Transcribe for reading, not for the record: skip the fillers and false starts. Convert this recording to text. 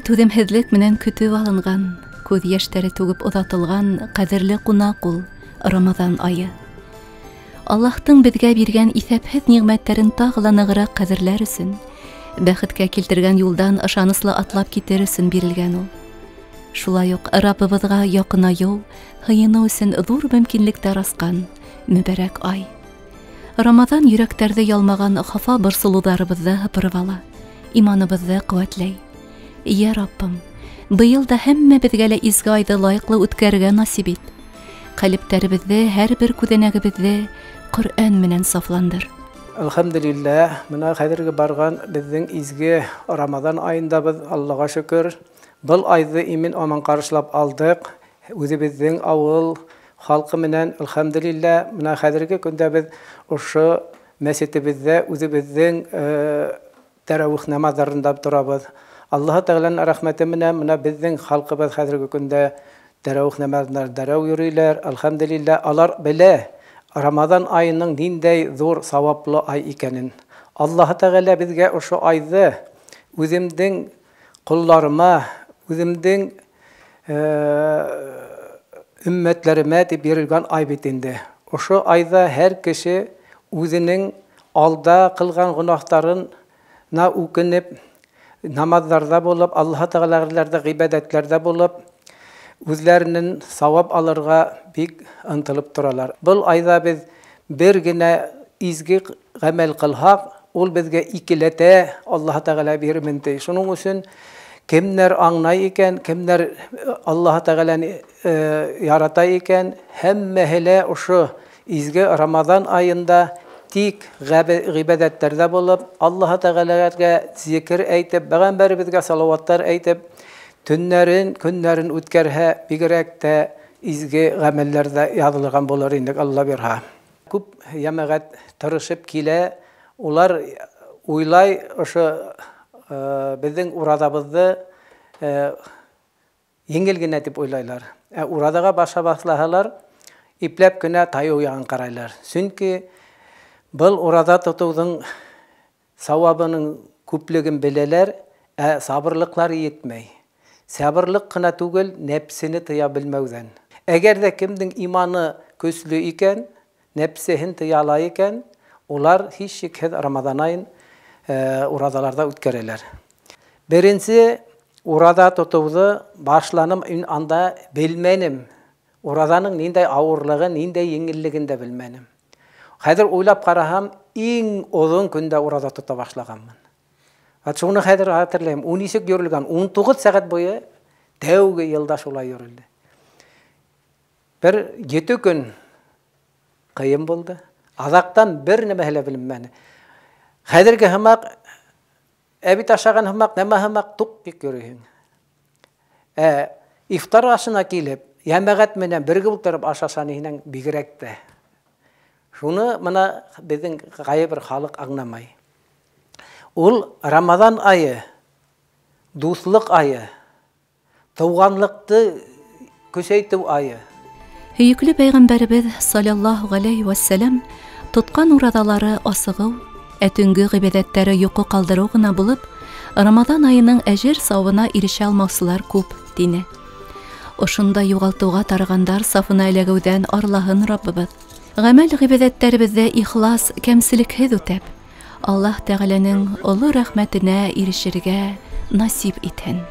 Түҙемһеҙлек менән көтөп алынған, күҙ йәштәре түгеп оҙатылған ҡәҙерле ҡунаҡ ул Рамаҙан айы. Аллаһтың беҙгә биргән иҫәпһеҙ ниғмәттәрен тағы ла нығыраҡ ҡәҙерләр өсөн, бәхеткә килтергән юлдан ышаныслы атлап китер өсөн бирелгән ул. Шулай уҡ Раббыбыҙға яҡынайыу, һыйыныу өсөн ҙур мөмкинлектәр асҡан мөбәрәк ай. Рамаҙан йөрәктәрҙе ялмаған хафа борсолоуҙарыбыҙҙы һыпырып ала, иманыбыҙҙы ҡеүәтләй. Я Раббым, быйыл да һәммәбеҙгә лә изге айҙы лайыҡлы үткәрергә насип ит. Ҡәлептәребеҙҙе, һәр бер күҙәнәгебеҙҙе Ҡөрьән менән сафландыр. Әлхәмдулилләһ, мына хәҙерге барған беҙҙең изге Рамаҙан айындабыҙ, Аллаға шөкөр. Был айҙы имен-аман ҡаршылап алдыҡ. Үҙебеҙҙең ауыл халҡы менән, әлхәмдулилләһ, мына хәҙерге көндә беҙ ошо мәсетебеҙҙә үҙебеҙҙең тәрәүих намаҙҙарында торабыҙ. Аллаһ Тәғәләнең рәхмәте менән мына беҙҙең халҡыбыҙ хәҙерге көндә тәрәүих намаҙҙарына дәрәү йөрөйҙәр. Әлхәмдулилләһ, алар белә Рамаҙан айының ниндәй ҙур саваплы ай икәнен. Аллаһ Тәғәлә беҙгә ошо айҙы үҙемдең ҡолларыма, үҙемдең өммәтләремә тип бирелгән ай бит инде. Ошо айҙа һәр кеше үҙенең алда ҡылған гонаһтарына үкенеп, намаҙҙарҙа булып, Аллаһ Тәғәләләрҙә ғибәдәтләрҙә булып, үҙләренең савап алырға бик ынтылып торалар. Был айҙа беҙ бер генә изге ғәмәл ҡылһаҡ, ул беҙгә икеләтә Аллаһ Тәғәлә бирмен ти. Шуның өсөн кемдәр аңлай икән, кемдәр Аллаһ Тәғәләне ярата икән, һәммәһе лә ошо изге Рамаҙан айында тик ғибәдәттәрҙә булып, Аллаһ Тәғәләгә зикр әйтеп, пәғәмбәребеҙгә салауаттар әйтеп, төннәрен, көннәрен үткәрһә, бигерәк тә изге ғәмәлләрҙә яҙылған булыр инек, Алла бирһа. Күп йәмәғәт тырышып килә, улар уйлай ошо беҙҙең ураҙабыҙҙы еңел генә тип уйлайлар. Ураҙаға баша башлаһалар, ипләп кенә тайыу яғын ҡарайлар. Сөнки был ураҙа тотоуҙың сауабының күплеген беләләр, сабырлыҡлары етмәй. Сабырлыҡ ҡына түгел, нәпсене тыя белмәүҙән. Әгәр ҙә кемдең иманы көслө икән, нәпсеһен тыя икән, улар һис шикһеҙ Рамаҙан айын ураҙаларҙа үткәрәләр. Беренсе ураҙа тотоуҙы башланым, анда белмәнем. Ураҙаның ниндәй ауырлығын, ниндәй еңеллеген дә белмәнем. Хәҙер уйлап ҡараһам, иң оҙон көндә ураҙа тота башлағанмын. Шуны хәҙер хәтерләйем, нисек йөрөлгән, 19 сәғәт буйы тәүге йылда шулай йөрөлдө. Бер 7 көн ҡыйын булды. Аҙаҡтан бер нәмәһе лә белмәне. Хәҙерге һымаҡ, бит ашаған һымаҡ, нәмә һымаҡ туҡ йөрөйһөң. Ифтар ашына килеп, йәмәғәт менән бергә ултырып ашашаны һинән бигерәк тә. Шуны мына беҙҙең ҡайбер халыҡ аңламай. Ул Рамаҙан айы, дуҫлыҡ айы, тыуғанлыҡты көсәйтеү айы. Һөйөклө пәйғәмбәребеҙ саллаллаһу ғәләйһи вәссәләм тотҡан ураҙалары асығыу, төнгө ғибәҙәттәре йоҡо ҡалдырыу ғына булып, Рамаҙан айының әжер сауабына ирешә алмаусылар күп, тине. Ошонда юғалтыуға тарығандар сафына эләгеүҙән арлаһын Раббыбыҙ. Ғәмәл ғибәҙәттәребеҙҙә ихлас, кәмселекһеҙ үтәп, Аллаһ Тәғәләнең оло рәхмәтенә ирешергә насип итһен.